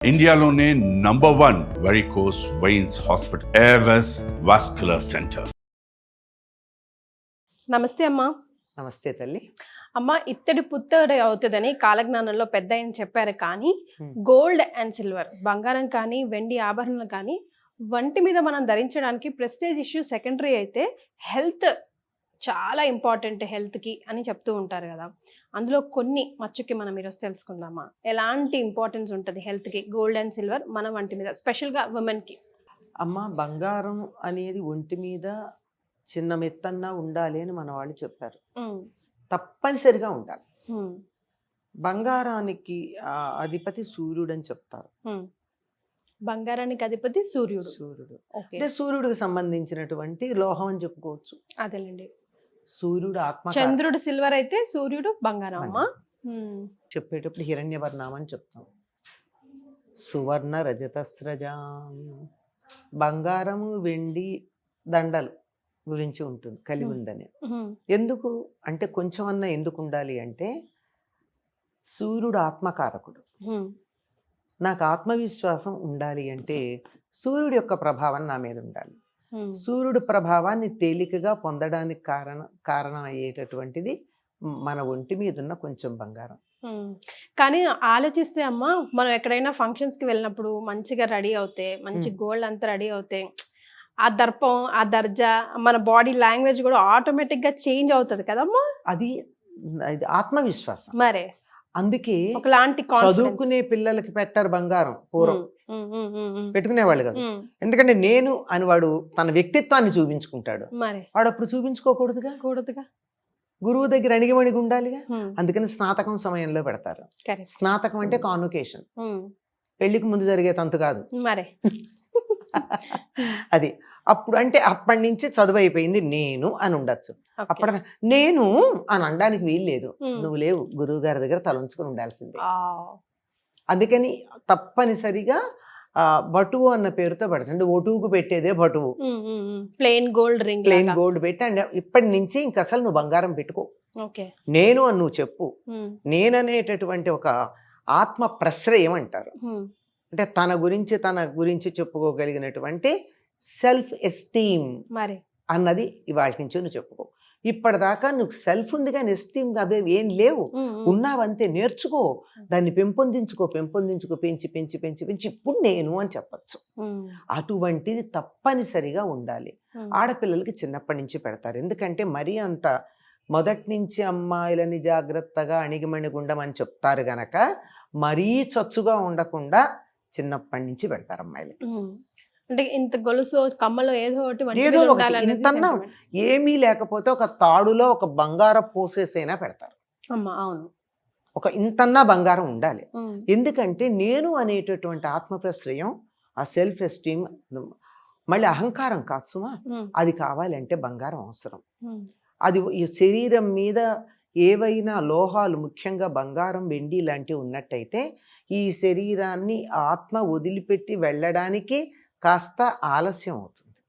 ఇండియాలోనే #1 varicose veins hospital Avis vascular centre. నమస్తే అమ్మా. నమస్తే తల్లి. అమ్మ, ఇత్తడి పుత్తడి అవుతుందని కాలజ్ఞానంలో పెద్ద ఆయన చెప్పారు. కానీ గోల్డ్ అండ్ సిల్వర్, బంగారం కానీ వెండి ఆభరణాలు కానీ వంటి మీద మనం ధరించడానికి ప్రెస్టేజ్ ఇష్యూ సెకండరీ అయితే హెల్త్ చాలా ఇంపార్టెంట్ హెల్త్కి అని చెప్తూ ఉంటారు కదా. అందులో కొన్ని మచ్చుకి మనం ఈరోజు తెలుసుకుందామా, ఎలాంటి ఇంపార్టెన్స్ ఉంటుంది హెల్త్కి గోల్డ్ అండ్ సిల్వర్ మన వంటి మీద, స్పెషల్గా ఉమెన్కి? అమ్మ, బంగారం అనేది ఒంటి మీద చిన్న మెత్తన్నా ఉండాలి అని మన వాళ్ళు చెప్పారు. తప్పనిసరిగా ఉండాలి. బంగారానికి అధిపతి సూర్యుడు అని చెప్తారు. బంగారానికి అధిపతి సూర్యుడు. అంటే సూర్యుడికి సంబంధించినటువంటి లోహం అని చెప్పుకోవచ్చు. అదేలేండి. సూర్యుడు ఆత్మ. చంద్రుడు సిల్వర్ అయితే సూర్యుడు బంగారం. అమ్మా చెప్పేటప్పుడు హిరణ్యవర్ణం అని చెప్తాం. సువర్ణ రజతస్రజాం, బంగారము వెండి దండలు గురించి ఉంటుంది, కలిగి ఉందని. ఎందుకు అంటే కొంచెం అన్నా ఎందుకు ఉండాలి అంటే సూర్యుడు ఆత్మకారకుడు. నాకు ఆత్మవిశ్వాసం ఉండాలి అంటే సూర్యుడి యొక్క ప్రభావం నా మీద ఉండాలి. సూర్యుడు ప్రభావాన్ని తేలికగా పొందడానికి కారణం అయ్యేటటువంటిది మన ఒంటి మీద ఉన్న కొంచెం బంగారం. కానీ ఆలోచిస్తే అమ్మా, మనం ఎక్కడైనా ఫంక్షన్స్కి వెళ్ళినప్పుడు మంచిగా రెడీ అవుతే, మంచి గోల్డ్ అంతా రెడీ అవుతే, ఆ దర్పం, ఆ దర్జా, మన బాడీ లాంగ్వేజ్ కూడా ఆటోమేటిక్గా చేంజ్ అవుతుంది కదమ్మా. అది ఆత్మవిశ్వాసం. మరే అందుకే ఒకలాంటి చదువుకునే పిల్లలకి పెట్టారు బంగారం. పూర్వం పెట్టుకునేవాళ్ళు కాదు. ఎందుకంటే నేను అని వాడు తన వ్యక్తిత్వాన్ని చూపించుకుంటాడు. వాడు అప్పుడు చూపించుకోకూడదుగా. గురువు దగ్గర అణిగిమణిగి ఉండాలిగా. అందుకని స్నాతకం సమయంలో పెడతారు. స్నాతకం అంటే కాన్వకేషన్, పెళ్లికి ముందు జరిగే తంతు కాదు. అది అప్పుడు అంటే అప్పటి నుంచి చదువు అయిపోయింది నేను అని ఉండొచ్చు. అప్పటి నేను అని అనడానికి వీలు లేదు. నువ్వు లేవు, గురువు గారి దగ్గర తలంచుకుని ఉండాల్సిందే. అందుకని తప్పనిసరిగా బటువు అన్న పేరుతో పెడతాడు. అంటే ఒటువుకు పెట్టేదే బటువు. Plain gold ring, plain gold పెట్టి అంటే ఇప్పటి నుంచి ఇంక అసలు నువ్వు బంగారం పెట్టుకో, నేను అని నువ్వు చెప్పు. నేననేటటువంటి ఒక ఆత్మ ప్రశ్రయం అంటారు. అంటే తన గురించి చెప్పుకోగలిగినటువంటి సెల్ఫ్ ఎస్టీమ్ అన్నది ఇవాళ నుంచి నువ్వు చెప్పుకో. ఇప్పటిదాకా నువ్వు సెల్ఫ్ ఉంది కానీ ఎస్టీమ్ అవే ఏం లేవు. ఉన్నావంతే. నేర్చుకో, దాన్ని పెంచి ఇప్పుడు నేను అని చెప్పచ్చు. అటువంటిది తప్పనిసరిగా ఉండాలి. ఆడపిల్లలకి చిన్నప్పటి నుంచి పెడతారు. ఎందుకంటే మరీ అంత మొదటి నుంచి అమ్మాయిలని జాగ్రత్తగా అణిగిమణిగుండమని చెప్తారు గనక మరీ చచ్చుగా ఉండకుండా చిన్నప్పటి నుంచి పెడతారు అమ్మాయిలకి. అంటే ఇంత గొలుసు కమ్మలో ఏదో ఒకటి ఇంతన్నా ఏమీ లేకపోతే ఒక తాడులో ఒక బంగారం పోసేసైనా పెడతారు. అవును, ఒక ఇంతన్నా బంగారం ఉండాలి. ఎందుకంటే నేను అనేటటువంటి ఆత్మప్రశ్రయం, ఆ సెల్ఫ్ ఎస్టీమ్, మళ్ళీ అహంకారం కాదు సుమా. అది కావాలంటే బంగారం అవసరం. అది ఈ శరీరం మీద ఏవైనా లోహాలు, ముఖ్యంగా బంగారం వెండి లాంటివి ఉన్నట్టయితే ఈ శరీరాన్ని ఆత్మ వదిలిపెట్టి వెళ్ళడానికి కాస్త ఆలస్యం అవుతుంది.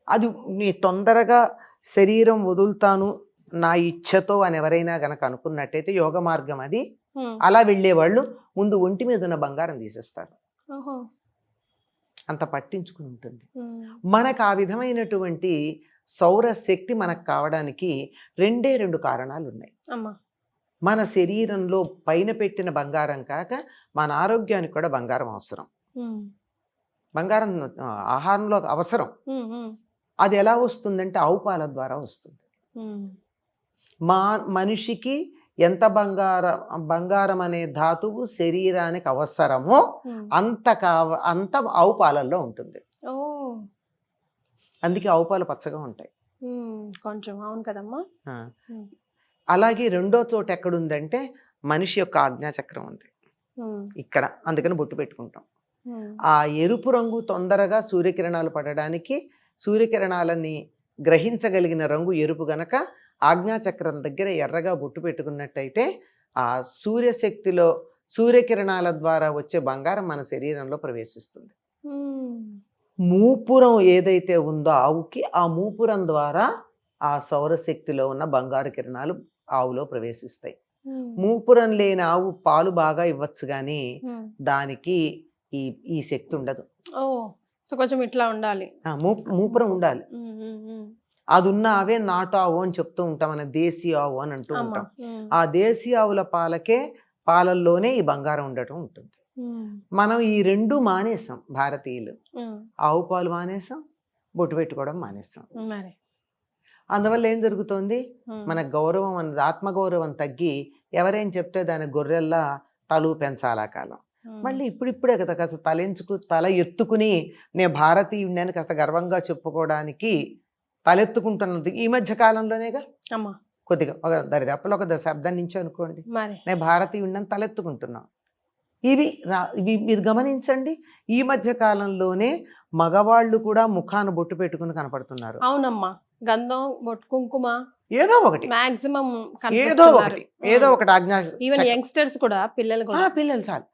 అది నీ తొందరగా శరీరం వదులుతాను నా ఇచ్ఛతో అని ఎవరైనా గనక అనుకున్నట్టయితే యోగ మార్గం అది. అలా వెళ్ళేవాళ్ళు ముందు ఒంటి మీద ఉన్న బంగారం తీసేస్తారు. అంత పట్టించుకుని ఉంటుంది. మనకు ఆ విధమైనటువంటి సౌరశక్తి మనకు కావడానికి రెండు కారణాలు ఉన్నాయి. మన శరీరంలో పైన పెట్టిన బంగారం కాక మన ఆరోగ్యానికి కూడా బంగారం అవసరం. బంగారం ఆహారంలో అవసరం. అది ఎలా వస్తుందంటే ఆవు పాల ద్వారా వస్తుంది. మనిషికి ఎంత బంగారం అనే ధాతువు శరీరానికి అవసరమో అంత ఆవు పాలల్లో ఉంటుంది. అందుకే ఆవు పాలు పచ్చగా ఉంటాయి కొంచెం. అవును కదమ్మా. అలాగే రెండో చోట ఎక్కడుందంటే మనిషి యొక్క ఆజ్ఞాచక్రం ఉంది ఇక్కడ. అందుకని బొట్టు పెట్టుకుంటాం. ఆ ఎరుపు రంగు తొందరగా సూర్యకిరణాలు పడడానికి, సూర్యకిరణాలని గ్రహించగలిగిన రంగు ఎరుపు గనక ఆజ్ఞాచక్రం దగ్గర ఎర్రగా బొట్టు పెట్టుకున్నట్టయితే ఆ సూర్యశక్తిలో సూర్యకిరణాల ద్వారా వచ్చే బంగారం మన శరీరంలో ప్రవేశిస్తుంది. మూపురం ఏదైతే ఉందో ఆవుకి, ఆ మూపురం ద్వారా ఆ సౌరశక్తిలో ఉన్న బంగారు కిరణాలు ఆవులో ప్రవేశిస్తాయి. మూపురం లేని ఆవు పాలు బాగా ఇవ్వచ్చు కానీ దానికి ఈ ఈ శక్తి ఉండదు. ఓ సో కొంచెం ఇట్లా ఉండాలి. మూపురం ఉండాలి. అది ఉన్న ఆవే నాటు ఆవు అని చెప్తూ ఉంటాం, మన దేశీ ఆవు అని అంటూ ఉంటాం. ఆ దేశీ ఆవుల పాలల్లోనే ఈ బంగారం ఉండటం ఉంటుంది. మనం ఈ రెండు మానేసాం భారతీయులు. ఆవు పాలు మానేసాం, బొట్టు పెట్టుకోవడం మానేసాం. అందువల్ల ఏం జరుగుతోంది, మన గౌరవం అన్నది, ఆత్మగౌరవం తగ్గి ఎవరేం చెప్తే దాని గొర్రెల్లా తలు పెంచాలా కాలం. మళ్ళీ ఇప్పుడిప్పుడే కదా కాస్త తల ఎత్తుకుని నేను భారతీయుడిని కాస్త గర్వంగా చెప్పుకోవడానికి తలెత్తుకుంటున్నది ఈ మధ్య కాలంలోనేగా. కొద్దిగా ఒక దరిదాపులో ఒక దశాబ్దం నుంచి అనుకోండి నేను భారతీయుడిని తలెత్తుకుంటున్నాను. ఇవి మీరు గమనించండి, ఈ మధ్య కాలంలోనే మగవాళ్ళు కూడా ముఖాన బొట్టు పెట్టుకుని కనపడుతున్నారు. అవునమ్మా, గంధం, కుంకుమ, ఏదో ఒకటి మాక్సిమం ఏదో ఒకటి ఆజ్ఞా. ఈవెన్ యంగ్స్టర్స్ కూడా, పిల్లలు చాలు.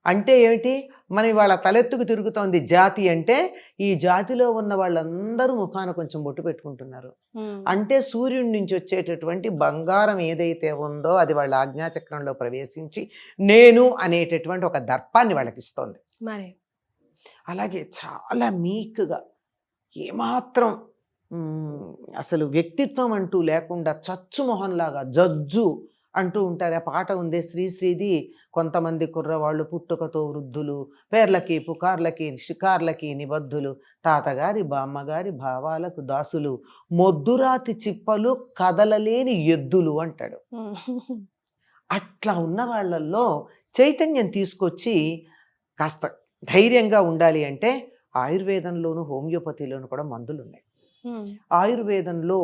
అంటే ఏమిటి, మన ఇవాళ తలెత్తుకు తిరుగుతోంది జాతి అంటే ఈ జాతిలో ఉన్న వాళ్ళందరూ ముఖాన కొంచెం బొట్టు పెట్టుకుంటున్నారు. అంటే సూర్యుడి నుంచి వచ్చేటటువంటి బంగారం ఏదైతే ఉందో అది వాళ్ళ ఆజ్ఞాచక్రంలో ప్రవేశించి నేను అనేటటువంటి ఒక దర్పాన్ని వాళ్ళకి ఇస్తోంది. అలాగే చాలా మీక్గా, ఏమాత్రం అసలు వ్యక్తిత్వం అంటూ లేకుండా చచ్చు మొహంలాగా జజ్జు అంటూ ఉంటారు. ఆ పాట ఉంది శ్రీశ్రీది, కొంతమంది కుర్రవాళ్ళు పుట్టుకతో వృద్ధులు, పేర్లకి పుకార్లకి షికార్లకి నిబద్ధులు, తాతగారి బామ్మగారి భావాలకు దాసులు, మొద్దురాతి చిప్పలు కదలలేని ఎద్దులు అంటాడు. అట్లా ఉన్న వాళ్ళల్లో చైతన్యం తీసుకొచ్చి కాస్త ధైర్యంగా ఉండాలి అంటే ఆయుర్వేదంలోను హోమియోపతిలోను కూడా మందులు ఉన్నాయి. ఆయుర్వేదంలో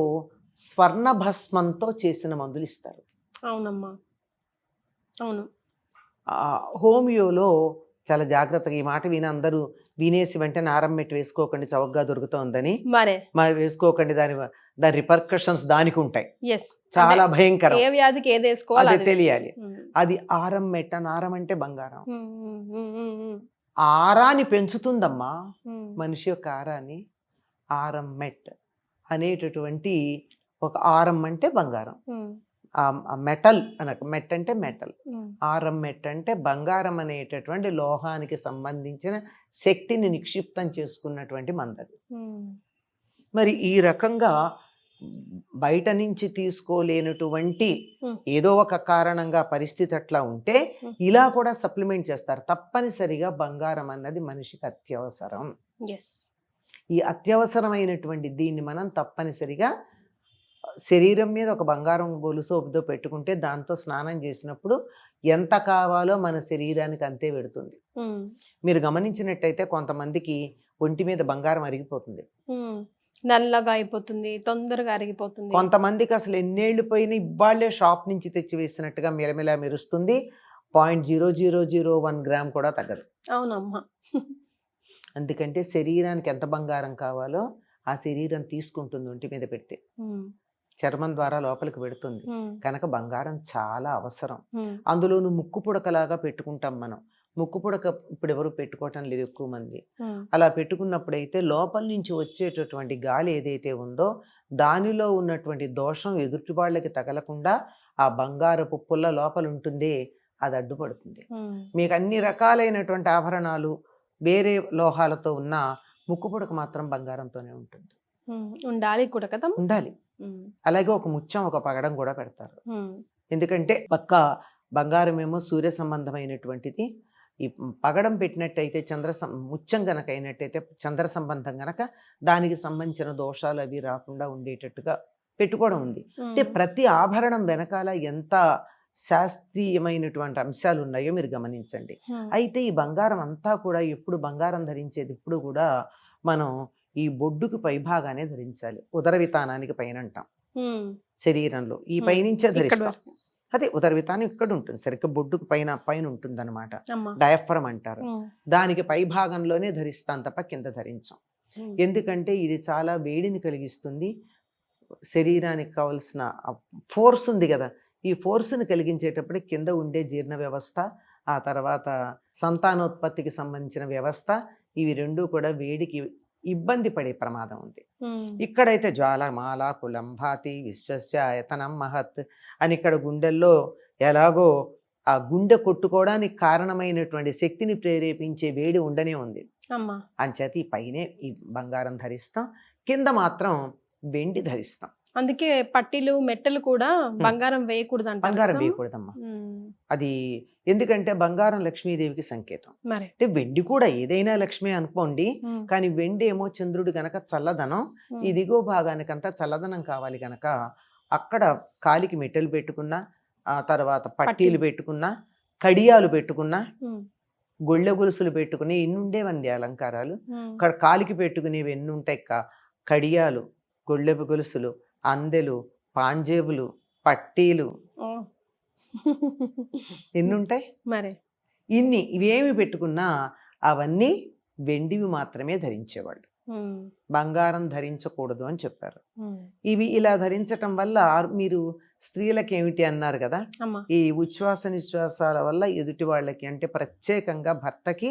స్వర్ణ భస్మంతో చేసిన మందులు ఇస్తారు. అవునమ్మా, అవును. హోమియోలో చాలా జాగ్రత్తగా, ఈ మాట విని అందరూ వినేసి వెంటనే నారం మెట్టి వేసుకోకండి చౌకగా దొరుకుతోందని, మరి వేసుకోకండి, దాని రిపర్కషన్స్ దానికి ఉంటాయి, చాలా భయంకరం. అది తెలియాలి. అది ఆరం మెట్ట, నారం అంటే బంగారం. ఆరాన్ని పెంచుతుందమ్మా మనిషి యొక్క ఆరాన్ని. ఆరం మెట్ అనేటటువంటి ఒక ఆరం అంటే బంగారం, మెటల్ మెట్ అంటే మెటల్, ఆరం మెట్ అంటే బంగారం అనేటటువంటి లోహానికి సంబంధించిన శక్తిని నిక్షిప్తం చేసుకున్నటువంటి మందది. మరి ఈ రకంగా బయట నుంచి తీసుకోలేనటువంటి ఏదో ఒక కారణంగా పరిస్థితి అట్లా ఉంటే ఇలా కూడా సప్లిమెంట్ చేస్తారు. తప్పనిసరిగా బంగారం అన్నది మనిషికి అత్యవసరం. ఈ అత్యవసరమైనటువంటి దీన్ని మనం తప్పనిసరిగా శరీరం మీద ఒక బంగారం గొలుసుతో పెట్టుకుంటే దాంతో స్నానం చేసినప్పుడు ఎంత కావాలో మన శరీరానికి అంతే పెడుతుంది. మీరు గమనించినట్టయితే కొంతమందికి ఒంటి మీద బంగారం అరిగిపోతుంది, నల్లగా అయిపోతుంది, తొందరగా అరిగిపోతుంది. కొంతమందికి అసలు ఎన్నేళ్లు పోయినా ఇవాళ్లే షాప్ నుంచి తెచ్చి వేసినట్టుగా మెలమెలా మెరుస్తుంది. 0.0001 గ్రామ్ కూడా తగ్గదు. అవునమ్మా. అందుకంటే శరీరానికి ఎంత బంగారం కావాలో ఆ శరీరం తీసుకుంటుంది ఒంటి మీద పెడితే, చర్మం ద్వారా లోపలికి పెడుతుంది. కనుక బంగారం చాలా అవసరం. అందులోనూ ముక్కు పుడకలాగా పెట్టుకుంటాం మనం. ముక్కు పుడక ఇప్పుడు ఎవరు పెట్టుకోవటం లేదు ఎక్కువ మంది. అలా పెట్టుకున్నప్పుడైతే లోపల నుంచి వచ్చేటటువంటి గాలి ఏదైతే ఉందో దానిలో ఉన్నటువంటి దోషం ఎదుటి వాళ్ళకి తగలకుండా ఆ బంగారపు పుల్ల లోపల ఉంటుంది, అది అడ్డుపడుతుంది. మీకు అన్ని రకాలైనటువంటి ఆభరణాలు వేరే లోహాలతో ఉన్న ముక్కు పుడక మాత్రం బంగారంతోనే ఉంటుంది. ఉండాలి కూడా కదా, ఉండాలి. అలాగే ఒక ముత్యం, ఒక పగడం కూడా పెడతారు. ఎందుకంటే పక్క బంగారం ఏమో సూర్య సంబంధమైనటువంటిది. ఈ పగడం పెట్టినట్టయితే ముత్యం గనక అయినట్టయితే చంద్ర సంబంధం గనక దానికి సంబంధించిన దోషాలు అవి రాకుండా ఉండేటట్టుగా పెట్టుకోవడం ఉంది. అంటే ప్రతి ఆభరణం వెనకాల ఎంత శాస్త్రీయమైనటువంటి అంశాలు ఉన్నాయో మీరు గమనించండి. అయితే ఈ బంగారం అంతా కూడా ఎప్పుడు బంగారం ధరించేది ఎప్పుడు కూడా మనం ఈ బొడ్డుకు పైభాగానే ధరించాలి. ఉదర వితానానికి పైన అంటాం శరీరంలో, ఈ పైనుంచే ధరిస్తాం. అదే ఉదర వితానం ఇక్కడ ఉంటుంది, సరిగ్గా బొడ్డుకు పైన ఉంటుంది అనమాట, డయాఫ్రమ్ అంటారు. దానికి పై భాగంలోనే ధరిస్తాం తప్ప కింద ధరించాం. ఎందుకంటే ఇది చాలా వేడిని కలిగిస్తుంది. శరీరానికి కావలసిన ఫోర్స్ ఉంది కదా, ఈ ఫోర్స్ని కలిగించేటప్పుడు కింద ఉండే జీర్ణ వ్యవస్థ, ఆ తర్వాత సంతానోత్పత్తికి సంబంధించిన వ్యవస్థ, ఇవి రెండూ కూడా వేడికి ఇబ్బంది పడే ప్రమాదం ఉంది. ఇక్కడైతే జ్వాలమాల కులంభాతి విశ్వస్య ఆయతనం మహత్ అని ఇక్కడ గుండెల్లో ఎలాగో ఆ గుండె కొట్టుకోవడానికి కారణమైనటువంటి శక్తిని ప్రేరేపించే వేడి ఉండనే ఉంది. అమ్మా. అంచేత ఈ పైనే ఈ బంగారం ధరిస్తాం, కింద మాత్రం వెండి ధరిస్తాం. అందుకే పట్టీలు మెట్టలు కూడా బంగారం వేయకూడదు అంటారు బంగారం కదా? వేయకూడదమ్మా. ఉమ్. అది ఎందుకంటే బంగారం లక్ష్మీదేవికి సంకేతం. మరి అంటే వెండి కూడా ఏదైనా లక్ష్మి అనుకోండి, ఉమ్. కానీ వెండి ఏమో చంద్రుడు గనక చల్లదనం, ఉమ్. ఈ దిగువ భాగానికంతా చల్లదనం కావాలి గనక అక్కడ కాలికి మెట్టెలు పెట్టుకున్నా, ఆ తర్వాత పట్టీలు పట్టీలు. పెట్టుకున్నా, కడియాలు పెట్టుకున్నా, ఉమ్. గొళ్ళె గొలుసులు పెట్టుకుని ఎన్నుండేవండి అలంకారాలు. ఉమ్. అక్కడ కాలికి పెట్టుకునేవి ఎన్ని ఉంటాయి, కడియాలు, గొళ్ళె గొలుసులు, అందెలు, పాంజేబులు, పట్టీలు ఓ. ఎన్ని ఉంటాయి. మరి ఇవేమి పెట్టుకున్నా అవన్నీ వెండివి మాత్రమే ధరించేవాళ్ళు, ఉమ్. బంగారం ధరించకూడదు అని చెప్పారు. ఉమ్. ఇవి ఇలా ధరించటం వల్ల మీరు స్త్రీలకి ఏమిటి అన్నారు కదా, అమ్మా. ఈ ఉచ్ఛ్వాస నిశ్వాసాల వల్ల ఎదుటి వాళ్ళకి అంటే ప్రత్యేకంగా భర్తకి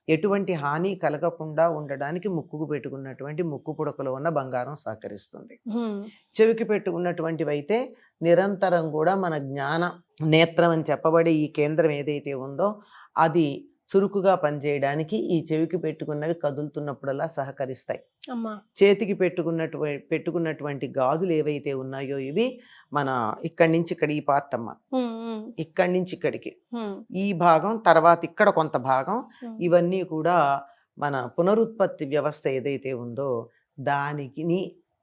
ఎటువంటి హాని కలగకుండా ఉండడానికి ముక్కుకు పెట్టుకున్నటువంటి ముక్కు పుడకలో ఉన్న బంగారం సహకరిస్తుంది. ఉమ్. చెవికి పెట్టుకున్నటువంటివి అయితే నిరంతరం కూడా మన జ్ఞాన నేత్రం అని చెప్పబడే ఈ కేంద్రం ఏదైతే ఉందో అది చురుకుగా పనిచేయడానికి ఈ చెవికి పెట్టుకున్నవి కదులుతున్నప్పుడల్లా సహకరిస్తాయి. అమ్మా. చేతికి పెట్టుకున్నటువంటి గాజులు ఏవైతే ఉన్నాయో ఇవి మన ఇక్కడి నుంచి ఇక్కడ ఈ పార్ట్ అమ్మ, ఉమ్. ఉమ్. ఇక్కడి నుంచి ఇక్కడికి ఉమ్. ఈ భాగం, తర్వాత ఇక్కడ కొంత భాగం, ఉమ్. ఇవన్నీ కూడా మన పునరుత్పత్తి వ్యవస్థ ఏదైతే ఉందో దానికి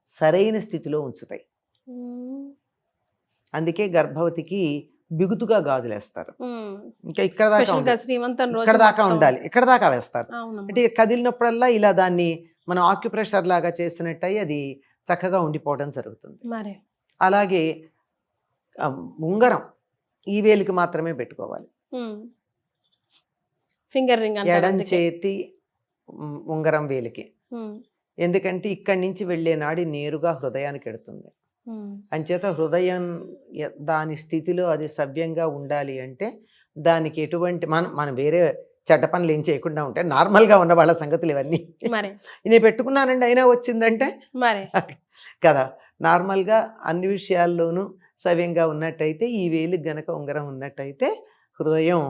సరైన స్థితిలో ఉంచుతాయి. ఉమ్. అందుకే గర్భవతికి బిగుతుగా గాజులేస్తారు. ఉమ్. ఇంకా ఇక్కడ దాకా స్పెషల్ గా ఉండాలి, శ్రీమంతం రోజు ఇక్కడ దాకా మొత్తం. ఉండాలి, ఇక్కడ దాకా వేస్తారు. అవునమ్మా. అంటే కదిలినప్పుడల్లా ఇలా దాన్ని మనం ఆక్యుప్రెషర్ లాగా చేసినట్టయి అది చక్కగా ఉండిపోవడం జరుగుతుంది. మరి అలాగే ఉంగరం ఈ వేలికి మాత్రమే పెట్టుకోవాలి. ఫింగర్ రింగ్ అంటారు ఎడం అందుకే. చేతి ఉంగరం వేలికి, ఉమ్. ఎందుకంటే ఇక్కడి నుంచి వెళ్ళే నాడి నేరుగా హృదయానికి ఎడుతుంది. ఉమ్. అంచేత హృదయం దాని స్థితిలో అది సవ్యంగా ఉండాలి అంటే దానికి ఎటువంటి మనం వేరే చెడ్డ పనులు ఏం చేయకుండా ఉంటే నార్మల్గా ఉన్న వాళ్ళ సంగతులు ఇవన్నీ. మరి నేను పెట్టుకున్నానండి అయినా వచ్చిందంటే మరి కదా, నార్మల్గా అన్ని విషయాల్లోనూ సవ్యంగా ఉన్నట్టయితే ఈ వేలికి గనక ఉంగరం ఉన్నట్టయితే హృదయం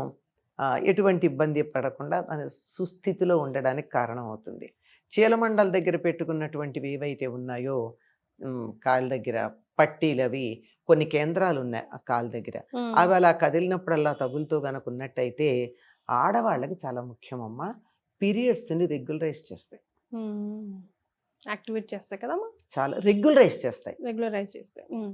ఎటువంటి ఇబ్బంది పడకుండా దాని సుస్థితిలో ఉండడానికి కారణం అవుతుంది. చీలమండల దగ్గర పెట్టుకున్నటువంటివి ఏవైతే ఉన్నాయో కాలు దగ్గర పట్టీలు, అవి కొన్ని కేంద్రాలు ఉన్నాయి ఆ కాలు దగ్గర, ఉమ్. అవి అలా కదిలినప్పుడల్లా తగులుతూ గనక ఉన్నట్టయితే ఆడవాళ్ళకి చాలా ముఖ్యమమ్మా, పీరియడ్స్ని రెగ్యులరైజ్ చేస్తాయి. ఉమ్. యాక్టివేట్ చేస్తాయి కదమ్మా, చాలా రెగ్యులరైజ్ చేస్తాయి. రెగ్యులరైజ్ చేస్తాయి. ఉమ్.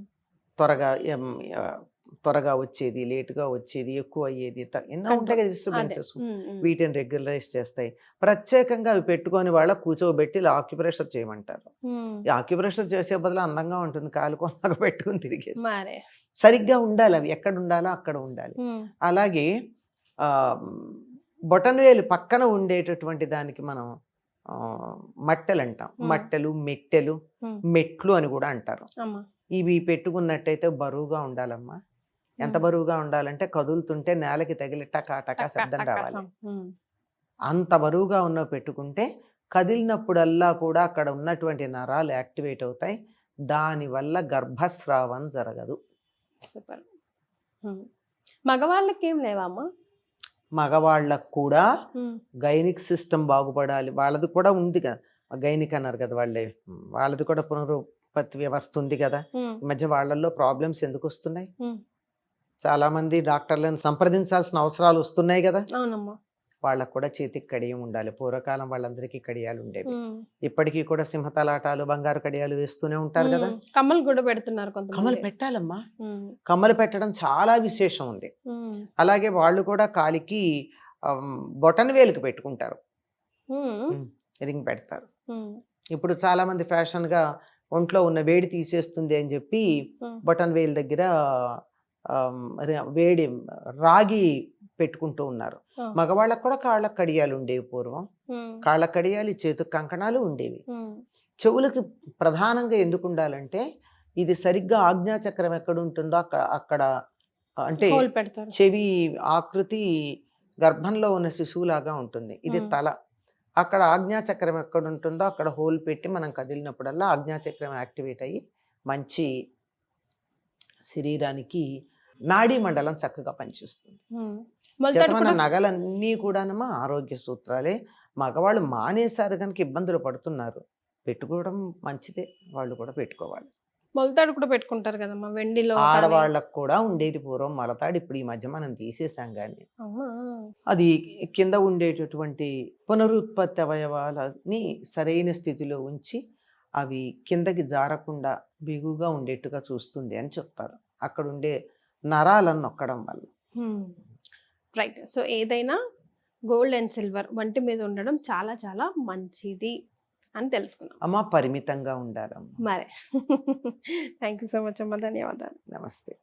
త్వరగా వచ్చేది, లేటుగా వచ్చేది, ఎక్కువ అయ్యేది, ఎన్నో Control. ఉంటాయి కదా అదే. డిస్టర్బెన్సెస్, ఉమ్. ఉమ్. వీటిని రెగ్యులరైజ్ చేస్తాయి. ప్రత్యేకంగా అవి పెట్టుకొని వాళ్ళ కూర్చోబెట్టి ఇలా ఆక్యుప్రెషర్ చేయమంటారు. ఉమ్. ఈ ఆక్యుప్రెషర్ చేసే బదులు అందంగా ఉంటుంది, కాలు కొనగా పెట్టుకుని తిరిగేసి. మరి సరిగ్గా ఉండాలి, అవి ఎక్కడ ఉండాలో అక్కడ ఉండాలి. ఉమ్. అలాగే బొటనవేలు పక్కన ఉండేటటువంటి దానికి మనం మట్టెలు అంటాం, మట్టెలు, మెట్టెలు, ఉమ్. మెట్లు అని కూడా అంటారు. అమ్మా. ఇవి పెట్టుకున్నట్టయితే బరువుగా ఉండాలమ్మా. ఎంత బరువుగా ఉండాలంటే కదులుతుంటే నేలకి తగిలి టకా టకా శబ్దం రావాలి. ఉమ్. అంత బరువుగా ఉన్నవి పెట్టుకుంటే కదిలినప్పుడల్లా కూడా అక్కడ ఉన్నటువంటి నరాలు యాక్టివేట్ అవుతాయి, దానివల్ల గర్భస్రావం జరగదు. సూపర్. మగవాళ్ళకి ఏం లేవమ్మా? మగవాళ్ళకు కూడా ఉమ్. గైనిక్ సిస్టమ్ బాగుపడాలి, వాళ్ళది కూడా ఉంది కదా, గైనిక్ అన్నారు కదా, వాళ్ళది కూడా పునరుత్పత్తి వ్యవస్థ ఉంది కదా. ఉమ్. ఈ మధ్య వాళ్ళల్లో ప్రాబ్లమ్స్ ఎందుకు వస్తున్నాయి, ఉమ్. చాలా మంది డాక్టర్లను సంప్రదించాల్సిన అవసరాలు వస్తున్నాయి కదా. అవునమ్మా. వాళ్ళకు కూడా చేతికి కడియం ఉండాలి. పూర్వకాలం వాళ్ళందరికీ కడియాలు ఉండేవి, ఉమ్. ఇప్పటికీ కూడా సింహతలాటాలు, బంగారు కడియాలు వేస్తూనే ఉంటారు కదా. ఉమ్. కమ్మలు కూడా పెడుతున్నారు కమ్మలు కొంతమంది. పెట్టాలమ్మా, ఉమ్. కమ్మలు పెట్టడం చాలా విశేషం ఉంది. ఉమ్. అలాగే వాళ్ళు కూడా కాలికి బొటన్ వేలుకి పెట్టుకుంటారు, ఉమ్. రింగ్ పెడతారు. ఉమ్. ఇప్పుడు చాలా మంది ఫ్యాషన్గా ఒంట్లో ఉన్న వేడి తీసేస్తుంది అని చెప్పి ఉమ్. బటన్ వేలు దగ్గర వేడి రాగి పెట్టుకుంటూ ఉన్నారు. ఆ. మగవాళ్ళకు కూడా కాళ్ళకు కడియాలు ఉండేవి పూర్వం, ఉమ్. కాళ్ళకు కడియాలు, చేతుకు కంకణాలు ఉండేవి. ఉమ్. చెవులకి ప్రధానంగా ఎందుకు ఉండాలంటే ఇది సరిగ్గా ఆజ్ఞాచక్రం ఎక్కడ ఉంటుందో అక్కడ అంటే హోల్ పెడతారు. చెవి ఆకృతి గర్భంలో ఉన్న శిశువులాగా ఉంటుంది, ఇది తల. అక్కడ ఆజ్ఞాచక్రం ఎక్కడ ఉంటుందో అక్కడ హోల్ పెట్టి మనం కదిలినప్పుడల్లా ఆజ్ఞాచక్రం యాక్టివేట్ అయ్యి మంచి శరీరానికి నాడీ మండలం చక్కగా పనిచేస్తుంది. మొలతాడు చేతమన్న కూడా నగలన్నీ కూడానమ్మా ఆరోగ్య సూత్రాలే. మగవాళ్ళు మానేశారు కనుక ఇబ్బందులు పడుతున్నారు. పెట్టుకోవడం మంచిదే, వాళ్ళు కూడా పెట్టుకోవాలి. మొలతాడు కూడా పెట్టుకుంటారు కదమ్మా వెండిలో కానీ. ఆడవాళ్ళకు కూడా ఉండేది పూర్వం మొలతాడు, ఇప్పుడు ఈ మధ్య మనం తీసేసాం కానీ అవునా? అది కింద ఉండేటటువంటి పునరుత్పత్తి అవయవాలని సరైన స్థితిలో ఉంచి అవి కిందకి జారకుండా బిగుగా ఉండేట్టుగా చూస్తుంది అని చెప్తారు. అక్కడ ఉండే నరాలను నొక్కడం వల్ల. రైట్. సో ఏదైనా గోల్డ్ అండ్ సిల్వర్ వంటి మీద ఉండడం చాలా చాలా మంచిది అని తెలుసుకున్నాం. అమ్మ పరిమితంగా ఉండాలమ్మ. మరే థ్యాంక్ యూ సో మచ్ అమ్మా, ధన్యవాదాలు. నమస్తే.